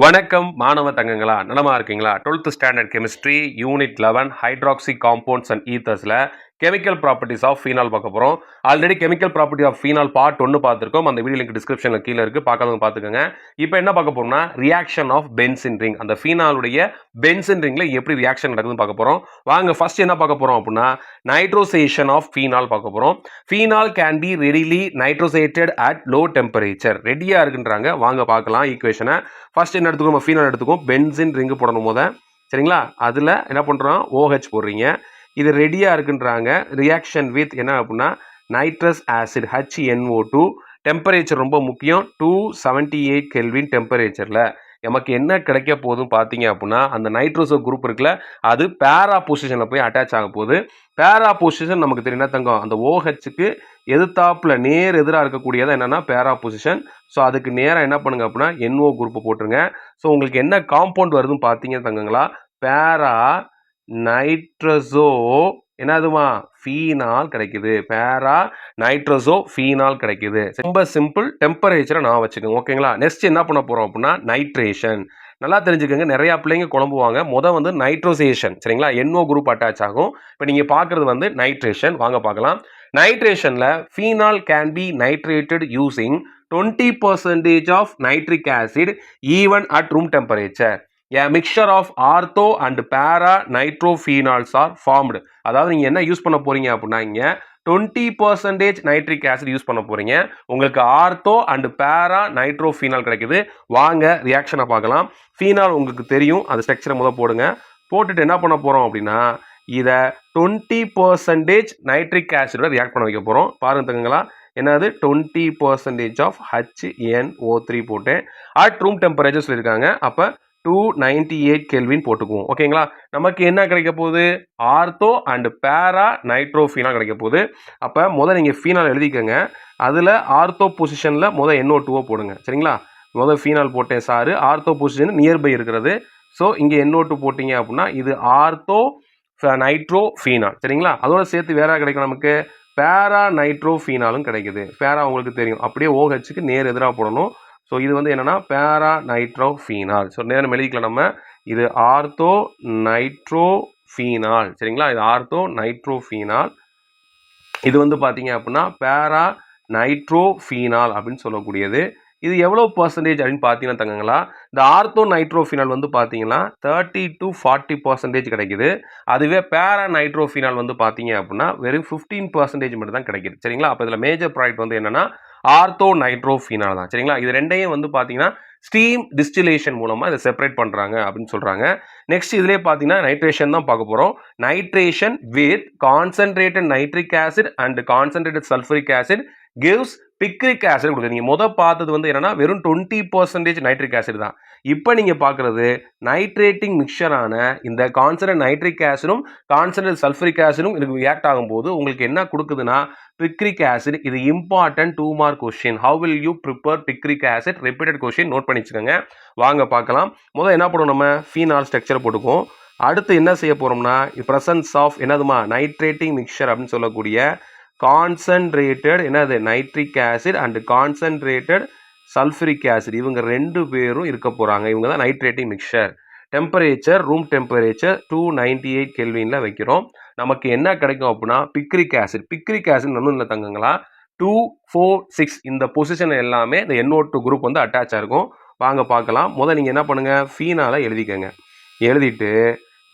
வணக்கம் மாணவ தங்கங்களா, நலமா இருக்கீங்களா? 12th standard chemistry unit 11 hydroxy compounds and ஈத்தர்ஸ்ல கெமிக்கல் ப்ராப்பர்ட்டிஸ் ஆஃப் ஃபீனால் பார்க்க போறோம். Already chemical property of phenol part 1 பார்த்துருக்கோம். அந்த வீடியோ லிங்க் டிஸ்கிரிப்ஷன்ல கீழே இருக்கு, பார்க்காதவங்க பார்த்துக்கோங்க. இப்போ என்ன பார்க்க போறோம்னா ரியாக்ஷன் ஆஃப் பென்சின் ரிங். அந்த ஃபீனாலுடைய பென்சின் ரிங்ல எப்படி ரியாக்ஷன் நடக்குதுன்னு பார்க்க போறோம். வாங்க ஃபர்ஸ்ட் என்ன பார்க்க போறோம் அப்படின்னா நைட்ரோசேஷன் ஆஃப் ஃபீனால் பார்க்க போறோம். Phenol can be readily nitrosated at low temperature. ரெடியா இருக்குன்றாங்க. வாங்க பார்க்கலாம் ஈக்குவேஷனை. ஃபர்ஸ்ட் என்ன எடுத்துக்கோ, ஃபீனால் எடுத்துக்கோ, பென்சின் ரிங்கு போடணும் போத, சரிங்களா? அதில் என்ன பண்ணுறோம், OH போடுறீங்க. இது ரெடியாக இருக்குன்றாங்க. ரியாக்ஷன் வித் என்ன அப்படின்னா நைட்ரஸ் ஆசிட் HNO2. டெம்பரேச்சர் ரொம்ப முக்கியம், 278 கெல்வின் டெம்பரேச்சரில். நமக்கு என்ன கிடைக்க போகுதுன்னு பார்த்தீங்க அப்படின்னா அந்த நைட்ரோசோ குரூப் இருக்குல்ல, அது பேரா பொசிஷனில் போய் அட்டாச் ஆக போகுது. பேரா பொசிஷன் நமக்கு தெரியும் தங்கம், அந்த OHக்கு எதிர்த்தாப்புல நேர் எதிராக இருக்கக்கூடியது என்னன்னா பேரா பொசிஷன். ஸோ அதுக்கு நேராக என்ன பண்ணுங்க அப்படின்னா NO குரூப்பை போட்டுருங்க. ஸோ உங்களுக்கு என்ன காம்பவுண்ட் வருதுன்னு பார்த்தீங்க தங்கங்களா, பேரா நைட்ரஸோ என்னதுமா ஃபீனால் கிடைக்குது. பேரா நைட்ரஸோ ஃபீனால் கிடைக்குது. ரொம்ப சிம்பிள். டெம்பரேச்சரை நான் வச்சுக்கோங்க, ஓகேங்களா? நெக்ஸ்ட் என்ன பண்ண போறோம் அப்படின்னா நைட்ரேஷன். நல்லா தெரிஞ்சுக்கோங்க, நிறைய பிள்ளைங்க குழம்புவாங்க. வந்து நைட்ரோசேஷன், சரிங்களா? NO குரூப் அட்டாச் ஆகும். இப்போ நீங்க பார்க்கறது வந்து நைட்ரேஷன். வாங்க பார்க்கலாம். நைட்ரேஷன்ல phenol can be nitrated using 20% of nitric acid even at room temperature. A mixture of ortho and para nitrophenols are formed. அதாவது நீங்க என்ன யூஸ் பண்ண போறீங்க அப்படின்னா இங்க 20% நைட்ரிக் ஆசிட் யூஸ் பண்ண போறீங்க. உங்களுக்கு ஆர்த்தோ அண்ட் பேரா நைட்ரோஃபீனால் கிடைக்குது. வாங்க ரியாக்ஷனை பார்க்கலாம். ஃபீனால் உங்களுக்கு தெரியும், அது ஸ்ட்ரக்சரை முதல் போடுங்க. போட்டுட்டு என்ன பண்ண போறோம் அப்படின்னா இதை 20% நைட்ரிக் ஆசிடோட ரியாக்ட் பண்ண வைக்க போறோம். பாருங்க தங்கங்களா, என்னது 20% ஆஃப் HNO3 போட்டேன். அட் ரூம் டெம்பரேச்சர் சொல்லியிருக்காங்க. அப்போ 298 கெல்வின் போட்டுக்குவோம், ஓகேங்களா? நமக்கு என்ன கிடைக்க போகுது, ஆர்த்தோ அண்ட் பேரா நைட்ரோஃபீனால் கிடைக்க போகுது. அப்போ முதல் நீங்கள் ஃபீனால் எழுதிக்கங்க. அதில் ஆர்த்தோ பொசிஷனில் முதல் NO2 போடுங்க, சரிங்களா? முதல் ஃபீனால் போட்டேன் சாரு, ஆர்த்தோ பொசிஷன் நியர்பை இருக்கிறது. ஸோ இங்கே NO2 போட்டிங்க அப்படின்னா இது ஆர்த்தோ நைட்ரோஃபீனால், சரிங்களா? அதோட சேர்த்து வேற கிடைக்கும் நமக்கு பேரா நைட்ரோஃபீனாலும் கிடைக்குது. பேரா உங்களுக்கு தெரியும், அப்படியே OHக்கு நேர் எதிராக போடணும். ஸோ இது வந்து என்னன்னா பேரா நைட்ரோஃபீனால். ஸோ நேரம் எழுதிக்கலாம் நம்ம. இது ஆர்த்தோ நைட்ரோஃபீனால், சரிங்களா? இது ஆர்த்தோ நைட்ரோஃபீனால். இது வந்து பார்த்தீங்க அப்படின்னா பேரா நைட்ரோஃபீனால் அப்படின்னு சொல்லக்கூடியது. இது எவ்வளோ பர்சன்டேஜ் அப்படின்னு பார்த்தீங்கன்னா தங்கங்களா, இந்த ஆர்த்தோ நைட்ரோஃபினால் வந்து பார்த்தீங்கன்னா 30 to 40% கிடைக்குது. அதுவே பேரா நைட்ரோஃபினால் வந்து பார்த்தீங்க அப்படின்னா வெறும் 15% மட்டும் தான் கிடைக்குது, சரிங்களா? அப்போ இதில் மேஜர் ப்ராடக்ட் வந்து என்னன்னா ஆர்த்தோ நைட்ரோஃபினால் தான், சரிங்களா? இது ரெண்டையும் வந்து பார்த்தீங்கன்னா ஸ்டீம் டிஸ்டிலேஷன் மூலமாக இதை செப்பரேட் பண்ணுறாங்க அப்படின்னு சொல்கிறாங்க. நெக்ஸ்ட் இதுலேயே பார்த்தீங்கன்னா நைட்ரேஷன் தான் பார்க்க போகிறோம். Nitration with concentrated nitric acid and concentrated sulphuric acid gives picric acid கொடுக்குது. நீங்கள் முதல் பார்த்தது வந்து என்னன்னா வெறும் 20% நைட்ரிக் ஆசிட் தான். இப்போ நீங்கள் பார்க்குறது நைட்ரேட்டிங் மிக்சரான இந்த கான்சன்ட்ரேட் நைட்ரிக் ஆசிடும் கான்சன்ட்ரேட் சல்ஃபரிக் ஆசிடும் இதுக்கு ரியாக்ட் ஆகும்போது உங்களுக்கு என்ன கொடுக்குதுன்னா பிக்ரிக் ஆசிட். இது important 2 mark question. How will you prepare picric acid? Repeated question, note பண்ணி வச்சுக்கோங்க. வாங்க பார்க்கலாம். முதல் என்ன பண்ணுவோம், நம்ம ஃபீனால் ஸ்ட்ரக்சர் போட்டுக்குவோம். அடுத்து என்ன செய்ய போகிறோம்னா பிரசன்ஸ் ஆஃப் என்னதுமா நைட்ரேட்டிங் மிக்சர் அப்படின்னு சொல்லக்கூடிய கான்சன்ட்ரேட்டட் என்னது nitric acid and concentrated sulphuric acid, இவங்க ரெண்டு பேரும் இருக்க போகிறாங்க. இவங்க தான் nitrating mixture. Temperature room temperature 298 கெல்வினில் வைக்கிறோம். நமக்கு என்ன கிடைக்கும் அப்படின்னா பிக்ரிக் ஆசிட். பிக்ரிக் ஆசிட் ஒன்றும் இல்லை தங்கங்களா, 2, 4, 6 இந்த பொசிஷன் எல்லாமே இந்த NO2 குரூப் வந்து அட்டாச் ஆகிருக்கும். வாங்க பார்க்கலாம். முதல் நீங்கள் என்ன பண்ணுங்கள், ஃபீனாலை எழுதிக்கங்க. எழுதிட்டு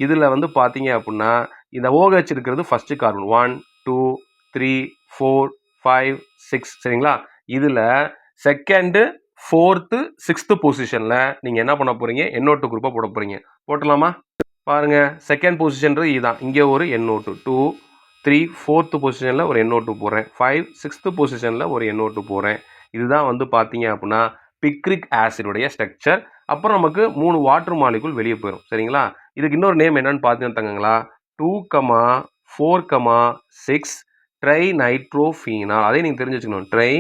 இதில் வந்து பார்த்தீங்க அப்படின்னா இந்த OH இருக்கிறது ஃபஸ்ட்டு கார்பன் 1, 2, 3, 4, 5, 6, சரிங்களா? இதில் செகண்டு, 4th, 6th பொசிஷனில் நீங்கள் என்ன பண்ண போகிறீங்க, NO2 குரூப்பை போட போகிறீங்க. போட்டலாமா? பாருங்க, செகண்ட் பொசிஷன்றது இதுதான். இங்கே ஒரு NO2, 2, 3, 4th பொசிஷனில் ஒரு NO2 போடுறேன், 5, 6th பொசிஷனில் ஒரு NO2 போடுறேன். இதுதான் வந்து பார்த்தீங்க அப்படின்னா பிக்ரிக் ஆசிடுடைய ஸ்ட்ரக்சர். அப்புறம் நமக்கு 3 வாட்டர் மாலிகுல் வெளியே போயிடும், சரிங்களா? இதுக்கு இன்னொரு நேம் என்னன்னு பார்த்தீங்கன்னா தங்கங்களா 2, 4, 6 ட்ரை நைட்ரோஃபீனால். அதே நீங்கள் தெரிஞ்சு வச்சுக்கணும், ட்ரை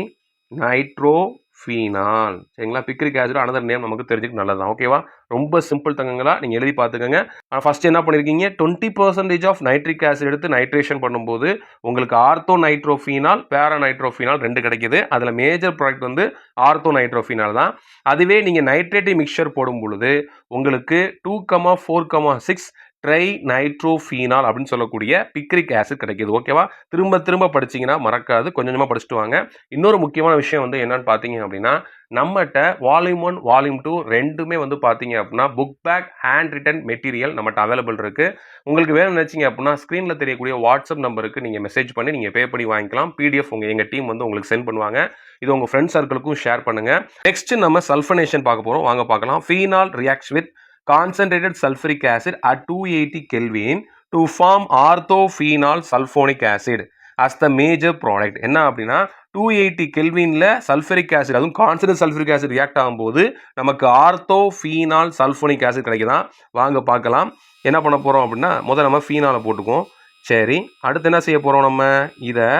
நைட்ரோஃபீனால். ஃபீனால். சரிங்களா? பிக்ரிக் ஆசிட் அனதர் நேம் நமக்கு தெரிஞ்சுக்க நல்லதுதான். ஓகேவா? ரொம்ப சிம்பிள் தங்கங்களா. நீங்க எழுதி பார்த்துக்கங்க. ஃபர்ஸ்ட் என்ன பண்ணிருக்கீங்க? 20% ஆஃப் நைட்ரிக் ஆசிட் எடுத்து நைட்ரேஷன் பண்ணும்போது உங்களுக்கு ஆர்த்தோ நைட்ரோஃபீனால், பேரா நைட்ரோஃபீனால் 2 கிடைக்குது. அதுல மேஜர் ப்ராடக்ட் வந்து ஆர்த்தோ நைட்ரோஃபீனால் தான். அதுவே நீங்க நைட்ரேட் மிக்சர் போடும் பொழுது உங்களுக்கு 2,4,6 ட்ரை நைட்ரோஃபீனால் அப்படின்னு சொல்லக்கூடிய பிக்ரிக் ஆசிட் கிடைக்குது. ஓகேவா? திரும்ப திரும்ப படிச்சீங்கன்னா மறக்காது. கொஞ்சம் கொஞ்சமா படிச்சுட்டு வாங்க. இன்னொரு முக்கியமான விஷயம் வந்து என்னன்னு பார்த்தீங்க அப்படின்னா, நம்மகிட்ட வால்யூம் 1, வால்யூம் 2 ரெண்டுமே வந்து பார்த்தீங்க அப்படின்னா book back hand written material நம்மகிட்ட அவைலபிள் இருக்கு. உங்களுக்கு வேணும்னு நினைச்சீங்க அப்படின்னா ஸ்க்ரீனில் தெரியக்கூடிய வாட்ஸ்அப் நம்பருக்கு நீங்கள் மெசேஜ் பண்ணி நீங்கள் பே பண்ணி வாங்கிக்கலாம். பிடிஎஃப் எங்கள் டீம் வந்து உங்களுக்கு சென்ட் பண்ணுவாங்க. இது உங்கள் ஃப்ரெண்ட்ஸ் சர்க்கிளுக்கும் ஷேர் பண்ணுங்க. நெக்ஸ்ட் நம்ம சல்ஃபனேஷன் பார்க்க போகிறோம். வாங்க பார்க்கலாம். Phenol reacts with concentrated sulfuric acid at 280 Kelvin to form orthophenol sulfonic acid as the major product. என்ன அப்படின்னா 280 கெல்வின்ல சல்ஃபரிக் ஆசிட், அதுவும் கான்சன்ட்ரேட் சல்ஃபரிக் ஆசிட் ரியாக்ட் ஆகும்போது நமக்கு ஆர்த்தோஃபீனால் சல்ஃபோனிக் ஆசிட் கிடைக்குதான். வாங்க பார்க்கலாம். என்ன பண்ண போகிறோம் அப்படின்னா முதல்ல நம்ம ஃபீனாலை போட்டுக்குவோம். சரி, அடுத்து என்ன செய்ய போகிறோம்? நம்ம இதை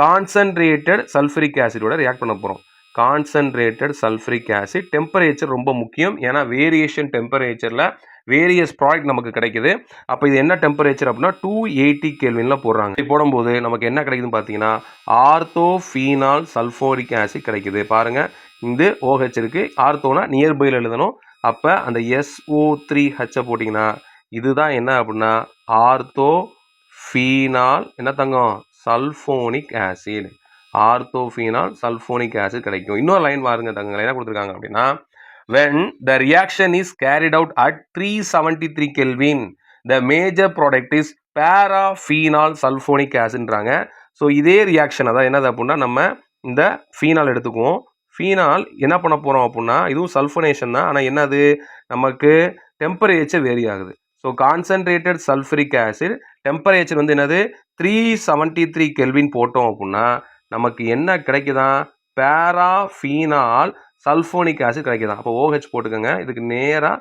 கான்சன்ட்ரேட்டட் சல்ஃபரிக் ஆசிடோட ரியாக்ட் பண்ண போகிறோம். கான்சன்ட்ரேட்டட் சல்ஃபரிக் ஆசிட் டெம்பரேச்சர் ரொம்ப முக்கியம். ஏன்னா வேரியேஷன் டெம்பரேச்சரில் வேரியஸ் ப்ராடக்ட் நமக்கு கிடைக்குது. அப்போ இது என்ன டெம்பரேச்சர் அப்படின்னா 280 கெல்வின்ல போடுறாங்க. இது போடும்போது நமக்கு என்ன கிடைக்குதுன்னு பார்த்தீங்கன்னா ஆர்த்தோஃபீனால் சல்ஃபோரிக் ஆசிட் கிடைக்குது. பாருங்கள், இந்த OH இருக்குது. ஆர்த்தோனா நியர்பையில் எழுதணும். அப்போ அந்த SO3H போட்டிங்கன்னா இதுதான் என்ன அப்படின்னா ஆர்த்தோஃபீனால் என்ன தங்கம் சல்ஃபோனிக் ஆசிட். ஆர்த்தோஃபீனால் சல்ஃபோனிக் ஆசிட் கிடைக்கும். இன்னொரு லைன் பாருங்க தங்கங்களை, என்ன கொடுத்துருக்காங்க அப்படின்னா when the reaction is carried out at 373 Kelvin the major product is paraphenol sulfonic acidன்றாங்க. ஸோ இதே ரியாக்ஷன் அதான் என்னது அப்படின்னா நம்ம இந்த ஃபீனால் எடுத்துக்குவோம். ஃபீனால் என்ன பண்ண போகிறோம் அப்படின்னா இதுவும் சல்ஃபனேஷன் தான். ஆனால் என்னது நமக்கு டெம்பரேச்சர் வேரி ஆகுது. So concentrated sulphuric acid temperature வந்து என்னது 373 கெல்வின் போட்டோம் அப்படின்னா நமக்கு என்ன கிடைக்குதான் பேராஃபீனால் சல்ஃபோனிக் ஆசிட் கிடைக்குதான். அப்போ OH போட்டுக்கோங்க. இதுக்கு நேராக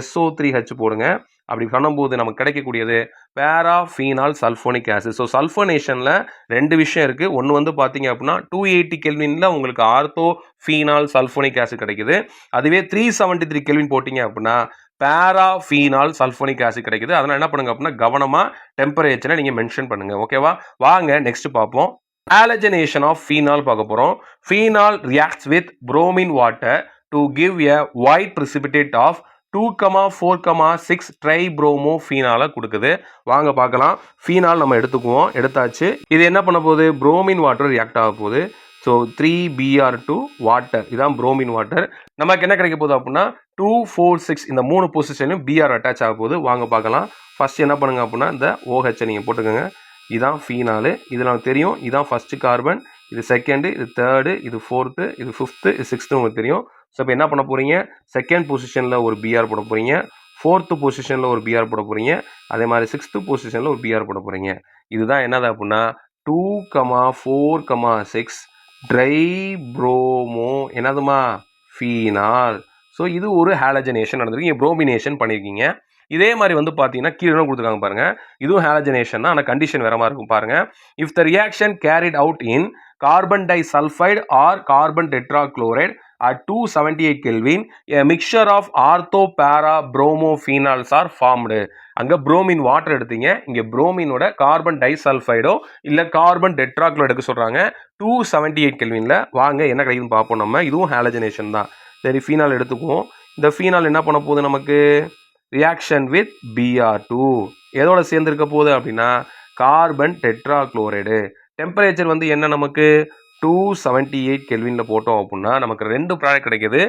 SO3H போடுங்க. அப்படி பண்ணும்போது நமக்கு கிடைக்கக்கூடியது பேராஃபீனால் சல்ஃபோனிக் ஆசிட். ஸோ சல்ஃபோனேஷனில் 2 விஷயம் இருக்குது. ஒன்று வந்து பார்த்தீங்க அப்படின்னா 280 கெல்வினில் உங்களுக்கு ஆர்த்தோஃபீனால் சல்ஃபோனிக் ஆசிட் கிடைக்குது. அதுவே 373 கெல்வின் போட்டிங்க அப்படின்னா பேராஃபீனால் சல்ஃபோனிக் ஆசிட் கிடைக்குது. அதனால் என்ன பண்ணுங்க அப்படின்னா கவனமாக டெம்பரேச்சரை நீங்கள் மென்ஷன் பண்ணுங்கள். ஓகேவா? வாங்க நெக்ஸ்ட் பார்ப்போம். Halogenation of phenol பார்க்க போகிறோம். Phenol reacts with bromine water to give a white precipitate of 2,4,6 ட்ரைப்ரோமோஃபீனால் கொடுக்குது. வாங்க பார்க்கலாம். ஃபீனால் நம்ம எடுத்துக்குவோம். எடுத்தாச்சு. இது என்ன பண்ண போகுது? புரோமின் வாட்டர் ரியாக்ட் ஆக போகுது. ஸோ 3Br2 வாட்டர், இதான் புரோமின் வாட்டர். நமக்கு என்ன கிடைக்க போகுது அப்படின்னா 2,4,6 இந்த 3 பொசிஷனும் Br அட்டாச் ஆக போகுது. வாங்க பார்க்கலாம். ஃபர்ஸ்ட் என்ன பண்ணுங்க அப்படின்னா இந்த OH நீங்கள் போட்டுக்கோங்க. இதுதான் ஃபீனாலு. இதில் நமக்கு தெரியும் இதுதான் ஃபஸ்ட்டு கார்பன், இது செகண்டு, இது தேர்டு, இது ஃபோர்த்து, இது ஃபிஃப்த்து, இது சிக்ஸ்த்து உங்களுக்கு தெரியும். ஸோ இப்போ என்ன பண்ண போகிறீங்க? செகண்ட் பொசிஷனில் ஒரு Br போட போகிறீங்க, ஃபோர்த்து பொசிஷனில் ஒரு Br போட போகிறீங்க, அதே மாதிரி சிக்ஸ்த்து பொசிஷனில் ஒரு Br போட போகிறீங்க. இதுதான் என்னது அப்படின்னா 2,4,6 ட்ரைப்ரோமோ என்னதுமா ஃபீனால். ஸோ இது ஒரு ஹாலஜனேஷன் நடந்திருக்கு. இங்கே புரோமினேஷன் பண்ணியிருக்கீங்க. இதே மாதிரி வந்து பார்த்தீங்கன்னா கீழே கொடுத்துருக்காங்க பாருங்க. இதுவும் ஹாலஜனேஷன் தான், ஆனால் கண்டிஷன் வேற மாதிரி இருக்கும் பாருங்க. If the reaction carried out in carbon disulphide or carbon tetrachloride at 278 Kelvin a mixture of ortho para bromophenols are formed. அங்க புரோமின் வாட்டர் எடுத்தீங்க, இங்க புரோமினோட கார்பன் டை சல்ஃபைடோ இல்ல கார்பன் டெட்ராக்ளோரைடு எடுக்க சொல்றாங்க 278 கெல்வின்ல. வாங்க என்ன கிடைக்குதுன்னு பார்ப்போம். நம்ம இதுவும் ஹாலஜனேஷன் தான். சரி, ஃபீனால் எடுத்துக்குவோம். இந்த ஃபீனால் என்ன பண்ண போகுது? நமக்கு ரியாக்ஷன் வித் Br2 எதோட சேர்ந்துருக்க போகுது அப்படின்னா கார்பன் டெட்ராக்ளோரைடு. டெம்பரேச்சர் வந்து என்ன நமக்கு 278 கெல்வினில் போட்டோம் அப்படின்னா நமக்கு 2 ப்ராடக்ட் கிடைக்குது.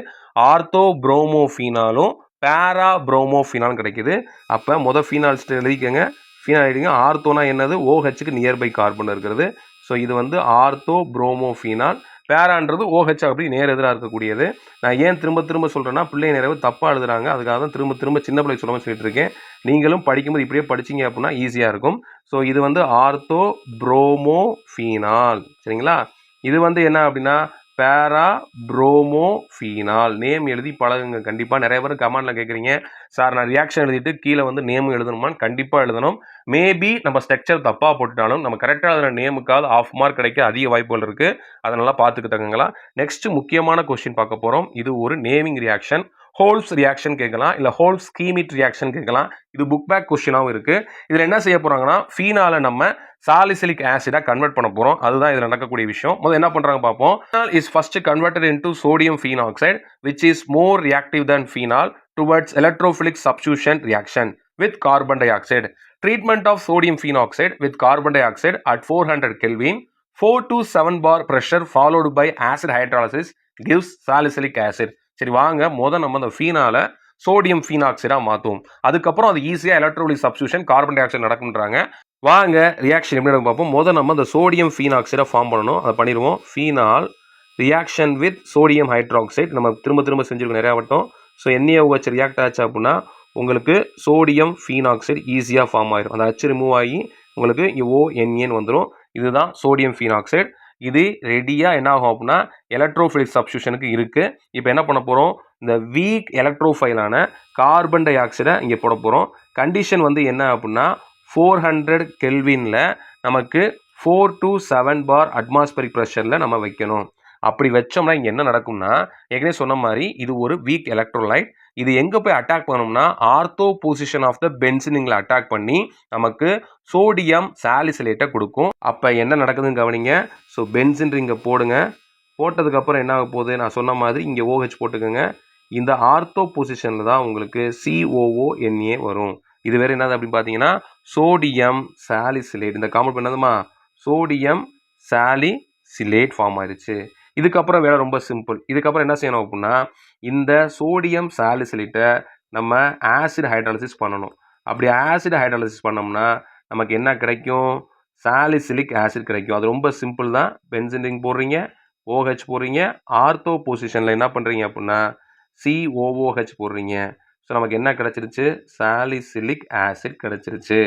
ஆர்த்தோ புரோமோஃபீனாலும் பேரா புரோமோஃபீனாலும் கிடைக்குது. அப்போ ஃபீனால் எழுதிக்கங்க. ஃபீனால் எழுதிங்க. ஆர்த்தோனா என்னது? OHக்கு நியர்பை கார்பன் இருக்கிறது. ஸோ இது வந்து ஆர்த்தோ புரோமோஃபீனால். பேரான்றது OH அப்படி நேர் எதிராக இருக்கக்கூடியது. நான் ஏன் திரும்ப திரும்ப சொல்கிறேன்னா பிள்ளை நிறைய தப்பாக எழுதுறாங்க. அதுக்காக தான் திரும்ப திரும்ப சின்ன பிள்ளை சொல்லாமல் சொல்லிட்டு இருக்கேன். நீங்களும் படிக்கும்போது இப்படியே படிச்சிங்க அப்படின்னா ஈஸியாக இருக்கும். ஸோ இது வந்து ஆர்த்தோ புரோமோஃபீனால். சரிங்களா? இது வந்து என்ன அப்படின்னா பேரா புரோமோஃபீனால். நேம் எழுதி பழகுங்க. கண்டிப்பாக நிறைய பேர் கமெண்டில் கேட்குறீங்க, சார் நான் ரியாக்ஷன் எழுதிட்டு கீழே வந்து நேம் எழுதணுமான்னு. கண்டிப்பாக எழுதணும். மேபி நம்ம ஸ்ட்ரக்சர் தப்பாக போட்டுட்டாலும் நம்ம கரெக்டாக எழுதுன நேமுக்காவது ஆஃப் மார்க் கிடைக்க அதிக வாய்ப்புகள் இருக்குது. அதனால பார்த்துக்கிட்டாங்களா. நெக்ஸ்ட் முக்கியமான கொஸ்டின் பார்க்க போகிறோம். இது ஒரு நேமிங் ரியாக்ஷன். ஹோல்ஸ் ரியாக்ஷன் கேட்கலாம், இல்லை ஹோல் ஸ்கீமிட் ரியாக்ஷன் கேட்கலாம். இது புக் பேக் கொஸ்டினாகவும் இருக்குது. இதில் என்ன செய்ய போகிறாங்கன்னா, ஃபீனாலை நம்ம சாலிசிலிக் ஆசிடா கன்வெர்ட் பண்ண போறோம். அதுதான் இதுல நடக்கக்கூடிய விஷயம். முதல்ல என்ன பண்றாங்க பாப்போம். Phenol is first converted into sodium phenoxide which is more reactive than phenol towards electrophilic substitution reaction with carbon dioxide. Treatment of sodium phenoxide with carbon dioxide at 400 Kelvin 4 to 7 bar pressure followed by acid hydrolysis gives salicylic acid. சரி வாங்க நம்ம அந்த ஃபீனால sodium ஃபீனாக்சைடா மாத்துவோம். அதுக்கப்புறம் அது ஈஸியா எலக்ட்ரோலிக் substitution carbon di oxide நடக்கும்ன்றாங்க. வாங்க reaction எப்படி நடக்கும் பார்ப்போம். நம்ம அந்த சோடியம் ஃபீனாக்சைடை ஃபார்ம் பண்ணணும். அதை பண்ணிடுவோம். Phenol reaction with sodium hydroxide நம்ம திரும்ப செஞ்சுருக்கோம் நிறையா வட்டம். ஸோ NaOH ரியாக்ட் ஆச்சு அப்படின்னா உங்களுக்கு சோடியம் ஃபீனாக்சைடு ஈஸியாக ஃபார்ம் ஆயிடும். அந்த அச்சு ரிமூவ் ஆகி உங்களுக்கு ONA வந்துடும். இதுதான் சோடியம் ஃபீனாக்சைடு. இது ரெடியாக என்ன ஆகும் அப்படின்னா எலக்ட்ரோஃபைல் சப்ஸ்டியூஷனுக்கு இருக்குது. இப்போ என்ன பண்ண போகிறோம், இந்த வீக் எலக்ட்ரோஃபைலான கார்பன் டை ஆக்சைடை இங்கே போட போகிறோம். கண்டிஷன் வந்து என்ன அப்படின்னா 400 கெல்வினில் நமக்கு 4 to 7 பார் அட்மாஸ்பரிக் ப்ரெஷரில் நம்ம வைக்கணும். அப்படி வச்சோம்னா இங்கே என்ன நடக்கும்னா, ஏற்கனவே சொன்ன மாதிரி இது ஒரு வீக் எலக்ட்ரோலைட். இது எங்கே போய் அட்டாக் பண்ணோம்னா ஆர்த்தோ பொசிஷன் ஆஃப் த பென்சினிங்கில் அட்டாக் பண்ணி நமக்கு சோடியம் சாலிசிலேட்டை கொடுக்கும். அப்போ என்ன நடக்குதுன்னு கவனிங்க. ஸோ பென்சின் இங்கே போடுங்க. போட்டதுக்கப்புறம் என்ன ஆக போகுது, நான் சொன்ன மாதிரி இங்கே OH போட்டுக்கோங்க. இந்த ஆர்த்தோ பொசிஷனில் தான் உங்களுக்கு COONA வரும். இது வேறு என்னது அப்படின்னு பார்த்தீங்கன்னா சோடியம் சாலிசிலேட். இந்த காம்பவுண்ட் என்னதுமா சோடியம் சாலிசிலேட் ஃபார்ம் ஆயிடுச்சு. இதுக்கப்புறம் வேலை ரொம்ப சிம்பிள். இதுக்கப்புறம் என்ன செய்யணும் அப்படின்னா இந்த சோடியம் சாலிசிலேட்டை நம்ம ஆசிட் ஹைட்ராலிசிஸ் பண்ணணும். அப்படி ஆசிட் ஹைட்ராலிசிஸ் பண்ணோம்னா நமக்கு என்ன கிடைக்கும், சாலிசிலிக் ஆசிட் கிடைக்கும். அது ரொம்ப சிம்பிள் தான். பென்சின் போடுறீங்க, OH போடுறீங்க, ஆர்த்தோ பொசிஷனில் என்ன பண்ணுறீங்க அப்படின்னா COOH போடுறீங்க. ஸோ நமக்கு என்ன கிடச்சிருச்சு, சாலிசிலிக் ஆசிட் கிடச்சிருச்சு.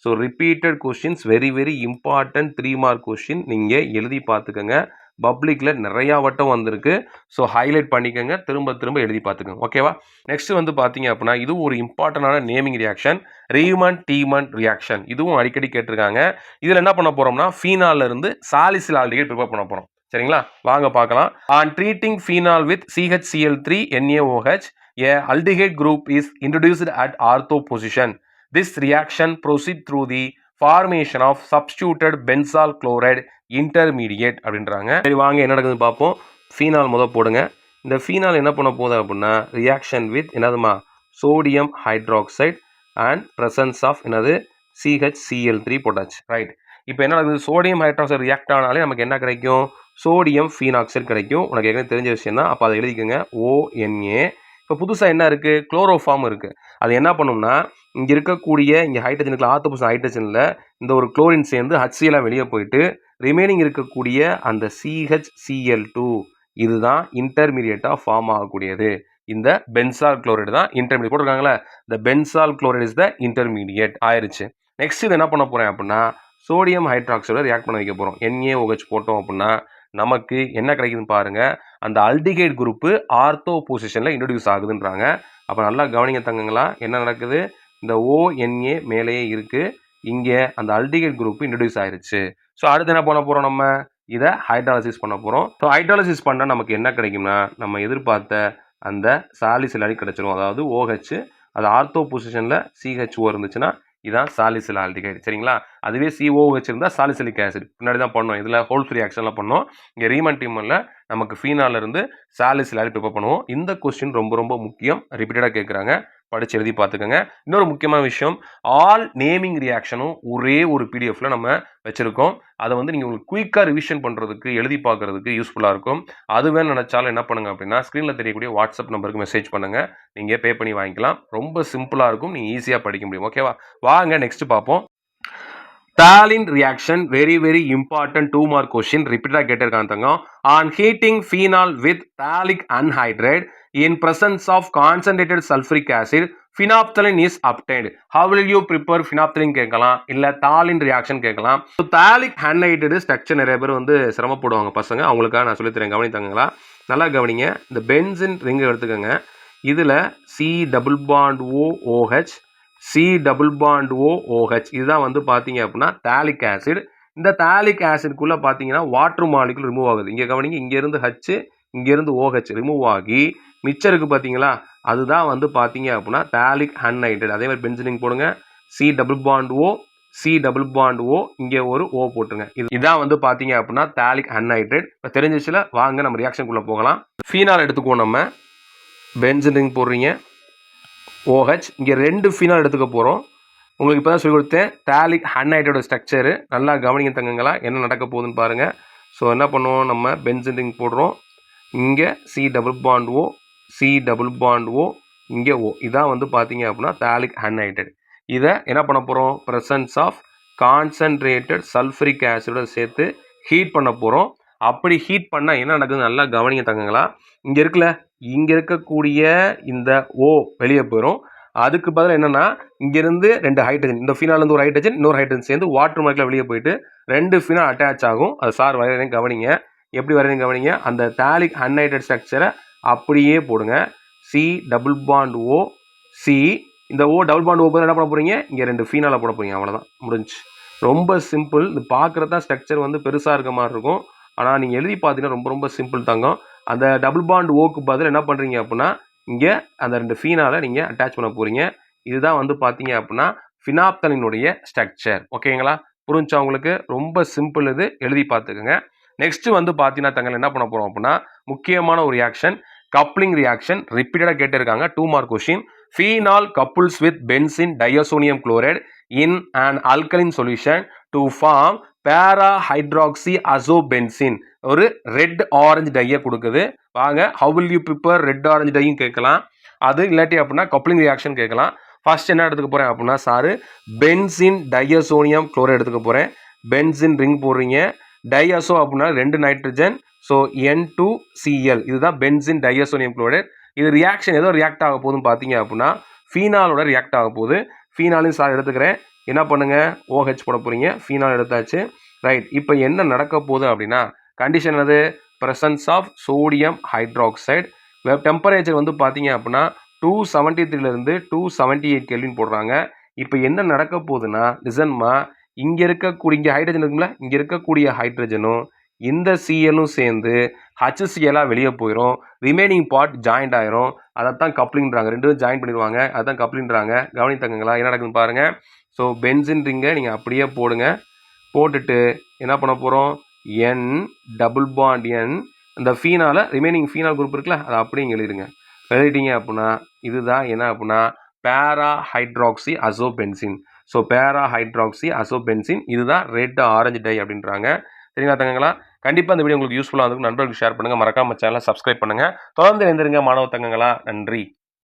So repeated questions, very very important 3 mark question. நீங்கள் எழுதி பார்த்துக்கோங்க. பப்ளிக்கில் நிறையா வட்டம் வந்திருக்கு. ஸோ ஹைலைட் பண்ணிக்கோங்க, திரும்ப எழுதி பார்த்துக்கோங்க. ஓகேவா. நெக்ஸ்ட் வந்து பார்த்தீங்க அப்படின்னா இது ஒரு இம்பார்ட்டண்டான naming reaction, Riemann demon reaction. இதுவும் அடிக்கடி கேட்டிருக்காங்க. இதில் என்ன பண்ண போகிறோம்னா ஃபீனால்ல இருந்து சாலிசில் ஆல்டிஹைட் ப்ரிப்பேர் பண்ண போகிறோம். சரிங்களா, வாங்க பார்க்கலாம். On treating phenol with CHCl3 NaOH, a aldehyde group is introduced at ortho position. This reaction proceeds through the formation of substituted benzyl chloride intermediate அப்படின்றாங்க. சரி வாங்க என்ன நடக்குதுன்னு பார்ப்போம். ஃபீனால் போடுங்க. இந்த ஃபீனால் என்ன பண்ண போகுது அப்படின்னா ரியாக்ஷன் வித் என்னதுமா sodium hydroxide and presence of என்னது CHCl3 போட்டாச்சு. ரைட். இப்போ என்ன நடக்குது, சோடியம் ஹைட்ராக்சைடு ரியாக்ட் ஆனாலே நமக்கு என்ன கிடைக்கும், சோடியம் ஃபீனாக்சைடு கிடைக்கும். உனக்கு ஏற்கனவே தெரிஞ்ச விஷயம் தான். அப்போ அதை எழுதிக்கோங்க ONA. இப்போ புதுசாக என்ன இருக்குது, குளோரோஃபார்ம் இருக்குது. அது என்ன பண்ணும்னா இங்கே இருக்கக்கூடிய இங்கே ஹைட்ரஜனுக்கு ஆர்த்தோ ஹைட்ரஜனில் இந்த ஒரு குளோரின் சேர்ந்து HCl வெளியே போயிட்டு ரிமைனிங் இருக்கக்கூடிய அந்த CHCl2 இதுதான் இன்டர்மீடியட்டாக ஃபார்ம் ஆகக்கூடியது. இந்த பென்சால் குளோரைடு தான் இன்டர்மீடியட் போட்டிருக்காங்களே, இந்த பென்சால் குளோரைடு இஸ் த இன்டர்மீடியட் ஆயிடுச்சு. நெக்ஸ்ட் இது என்ன பண்ண போகிறேன் அப்படின்னா சோடியம் ஹைட்ராக்சைடை ரியாக்ட் பண்ண வைக்க போகிறோம். NaOH போட்டோம் அப்படின்னா நமக்கு என்ன கிடைக்குதுன்னு பாருங்க, அந்த அல்டிகைட் குரூப்பு ஆர்த்தோ பொசிஷனில் இன்ட்ரடியூஸ் ஆகுதுன்றாங்க. அப்போ நல்லா கவனிங்க தங்கங்களா, என்ன நடக்குது, இந்த ONA மேலேயே இருக்குது, இங்கே அந்த அல்டிகைட் குரூப்பு இன்ட்ரடியூஸ் ஆயிருச்சு. ஸோ அடுத்து என்ன பண்ண போகிறோம், நம்ம இதை ஹைட்ராலிசிஸ் பண்ண போகிறோம். ஸோ ஹைட்ராலிசிஸ் பண்ணால் நமக்கு என்ன கிடைக்கும்னா நம்ம எதிர்பார்த்த அந்த சாலிசிலாய்டு கிடைச்சிரும். அதாவது OH அது ஆர்த்தோ பொசிஷனில் CHO இருந்துச்சுன்னா இதான் சாலிசில் ஆல்டிகைடு. சரிங்களா, அதுவே COOH இருந்தால் சாலிசிலிக் ஆசிட். பின்னாடி தான் பண்ணோம், இதில் ஹோல்ஸ் ரியாக்ஷன்லாம் பண்ணோம். இங்கே ரீமன் டீமில் நமக்கு ஃபீனால இருந்து சாலிசில் ஆசிட் ப்ரிப்பேர் பண்ணுவோம். இந்த கொஸ்டின் ரொம்ப முக்கியம், ரிப்பீட்டடாக கேட்குறாங்க, படித்து எழுதி பார்த்துக்கோங்க. இன்னொரு முக்கியமான விஷயம், ஆல் நேமிங் ரியாக்ஷனும் ஒரே ஒரு பிடிஎஃப்ல நம்ம வச்சுருக்கோம். அதை வந்து நீங்கள் உங்களுக்கு குயிக்காக ரிவிஷன் பண்ணுறதுக்கு எழுதி பார்க்குறதுக்கு யூஸ்ஃபுல்லாக இருக்கும். அதுவே நினச்சாலும் என்ன பண்ணுங்கள் அப்படின்னா ஸ்க்ரீனில் தெரியக்கூடிய வாட்ஸ்அப் நம்பருக்கு மெசேஜ் பண்ணுங்கள், நீங்கள் பே பண்ணி வாங்கிக்கலாம். ரொம்ப சிம்பிளாக இருக்கும், நீங்கள் ஈஸியாக படிக்க முடியும். ஓகேவா, வாங்க நெக்ஸ்ட் பார்ப்போம். Phthalate reaction, very important 2 mark question, repeated கேட்டிருக்காங்க. On heating phenol with phthalic anhydride in presence of concentrated sulfuric acid, phenolphthalein is obtained. How will you prepare phenolphthalein கேட்கலாம் இல்ல தாலின் ரியாக்ஷன் கேட்கலாம். தாலிக் ஹைட்ரைடு ஸ்ட்ரக்சர் நிறைய பேர் வந்து சிரமப்படுவாங்க பசங்க, அவங்களுக்காக நான் சொல்லித்தரேன், கவனித்தாங்களா? நல்லா கவனிங்க. இந்த பென்சின் ரிங்கை எடுத்துக்கோங்க. இதில் C double bond OOH C double bond OOH இதுதான் வந்து பார்த்தீங்க அப்படின்னா தாலிக் ஆசிட். இந்த தாலிக் ஆசிட்குள்ளே பார்த்தீங்கன்னா வாட்டர் மாலிகுல் ரிமூவ் ஆகுது. இங்கே கவனிங்க, இங்கேருந்து H இங்கேருந்து OH ரிமூவ் ஆகி மிச்சம் இருக்குது பார்த்தீங்களா, அதுதான் வந்து பார்த்தீங்க அப்படின்னா தாலிக் அன்ஹைட்ரைடு. அதே மாதிரி பென்சிலிங் போடுங்க. C double bond C double bond இங்கே ஒரு O போட்டுருங்க. இதான் வந்து பார்த்தீங்க அப்படின்னா தாலிக் அன்ஹைட்ரைடு. இப்போ தெரிஞ்சிச்சுல, வாங்க நம்ம ரியாக்ஷனுக்குள்ளே போகலாம். ஃபீனால் எடுத்துக்குவோம். நம்ம பென்சிலிங் போடுறீங்க, OH இங்கே 2 ஃபீனால் எடுத்துக்க போகிறோம். உங்களுக்கு இப்போ தான் சொல்லி கொடுத்தேன் தாலிக் அன்ஹைட்ரைடோட ஸ்ட்ரக்சரு. நல்லா கவனிங்க தங்கங்களா, என்ன நடக்க போகுதுன்னு பாருங்கள். ஸோ என்ன பண்ணுவோம், நம்ம பென்சிலிங் போடுறோம். இங்கே C double bond C double bond இங்கே O. இதான் வந்து பார்த்தீங்க அப்படின்னா தாலிக் அன்ஹைட்ரைடு. இதை என்ன பண்ண போகிறோம், ப்ரெசன்ஸ் ஆஃப் கான்சன்ட்ரேட்டட் சல்ஃபரிக் ஆசிடோட சேர்த்து ஹீட் பண்ண போகிறோம். அப்படி ஹீட் பண்ணால் என்ன நடக்குது, நல்லா கவனிங்க தங்கங்களா. இங்கே இருக்குல்ல, இங்கே இருக்கக்கூடிய இந்த O வெளியே போயிடும். அதுக்கு பதில் என்னென்னா, இங்கேருந்து 2 ஹைட்ரஜன், இந்த ஃபீனாலேருந்து ஒரு ஹைட்ரஜன் இன்னொரு ஹைட்ரஜன் சேர்ந்து வாட்டர் மாலிகுலர் வெளியே போயிட்டு 2 ஃபீனால் அட்டாச் ஆகும். அது சார் வரையறேன் கவனிங்க. எப்படி வரையறேன் கவனிங்க. அந்த தாலிக் அன்ஹைட்ரைடு ஸ்ட்ரக்சரை அப்படியே போடுங்க. C டபுள் பாண்ட் C இந்த O டபுள் பாண்ட் பதில் என்ன பண்ண போகிறீங்க, இங்கே 2 ஃபீனாலை போட போகிறீங்க. அவ்வளோதான், முடிஞ்சு. ரொம்ப சிம்பிள். இது பார்க்குறது தான் ஸ்ட்ரக்சர் வந்து பெருசாக இருக்க மாதிரி இருக்கும். ஆனால் நீங்கள் எழுதி பார்த்தீங்கன்னா ரொம்ப ரொம்ப சிம்பிள் தங்கம். அந்த டபுள் பாண்ட் ஓக்கு பதில் என்ன பண்ணுறீங்க அப்படின்னா, இங்கே அந்த 2 ஃபீனாலை நீங்கள் அட்டாச் பண்ண போகிறீங்க. இதுதான் வந்து பார்த்தீங்க அப்படின்னா ஃபினாப்தலினுடைய ஸ்ட்ரக்சர். ஓகேங்களா? புரிஞ்சா உங்களுக்கு? ரொம்ப சிம்பிள். இது எழுதி பார்த்துக்கோங்க. நெக்ஸ்ட்டு வந்து பார்த்தீங்கன்னா தங்கள் என்ன பண்ண போகிறோம் அப்படின்னா, முக்கியமான ஒரு ரியாக்ஷன், கப்ளிங் ரியாக்ஷன். ரிப்பீட்டடாக கேட்டிருக்காங்க, 2 mark question. Phenol couples with benzene diazonium chloride in an alkaline solution to form para hydroxy azobenzene. ஒரு ரெட் ஆரஞ்சு டையை கொடுக்குது. வாங்க, how will you prepare red orange டையும் கேட்கலாம். அது இல்லாட்டி அப்படின்னா கப்ளிங் ரியாக்ஷன் கேட்கலாம். ஃபர்ஸ்ட் என்ன எடுத்துக்க போகிறேன் அப்படின்னா, சாரு பென்சின் டையசோனியம் குளோரைடு எடுத்துக்க போகிறேன். பென்சின் ரிங் போடுறீங்க. டையசோ அப்படின்னா 2 நைட்ரஜன், ஸோ N2Cl. இதுதான் பென்சின் டையசோனியம் குளோரைடு. இது ரியாக்ஷன் ஏதோ ரியாக்ட் ஆக போகுதுன்னு பார்த்தீங்க அப்படின்னா ஃபீனாலோட ரியாக்ட் ஆக போகுது. ஃபீனாலையும் சார் எடுத்துக்கிறேன். என்ன பண்ணுங்க, OH போட போகிறீங்க. ஃபீனால் எடுத்தாச்சு. ரைட். இப்போ என்ன நடக்க போகுது அப்படின்னா, கண்டிஷன் அது presence of sodium hydroxide. Temperature வந்து பார்த்தீங்க அப்படின்னா 273லேருந்து 278 கெல்வின் போடுறாங்க. இப்போ என்ன நடக்க போகுதுன்னா, லிசன்மா, இங்கே இருக்கக்கூடிய ஹைட்ரஜன் இருக்குங்களா, இங்கே இருக்கக்கூடிய ஹைட்ரஜனும் இந்த Clலும் சேர்ந்து HClஆக வெளியே போயிடும். ரிமைனிங் பார்ட் ஜாயிண்ட் ஆயிரும். அதைத்தான் கப்ளிங்கிறாங்க. 2 ஜாயின் பண்ணிடுவாங்க. அதான் கப்ளிங்கிறாங்க. கவனித்தங்கங்களா, என்ன நடக்குதுன்னு பாருங்கள். ஸோ பென்சின் ரிங்கை நீங்கள் அப்படியே போடுங்க. போட்டுட்டு என்ன பண்ண போகிறோம், N டபுள் பாண்ட் N, இந்த ஃபீனால் ரிமைனிங் ஃபீனால் குரூப் இருக்குல்ல, அதை அப்படியே எழுதிடுங்க. எழுதிட்டீங்க அப்படின்னா இதுதான் என்ன அப்படின்னா பேரா ஹைட்ராக்சி அசோபென்சின். ஸோ பேரா ஹைட்ராக்சி அசோபென்சின், இதுதான் ரெட் ஆரஞ்சு டை அப்படின்றாங்க. சரிங்களா தங்கங்களா? கண்டிப்பாக இந்த வீடியோ உங்களுக்கு யூஸ்ஃபுல்லாக இருக்கும். நண்பர்களுக்கு ஷேர் பண்ணுங்கள். மறக்காம சேனலை சப்ஸ்கிரைப் பண்ணுங்கள். தொடர்ந்து எழுந்திருங்க மாணவ தங்கங்களா. நன்றி.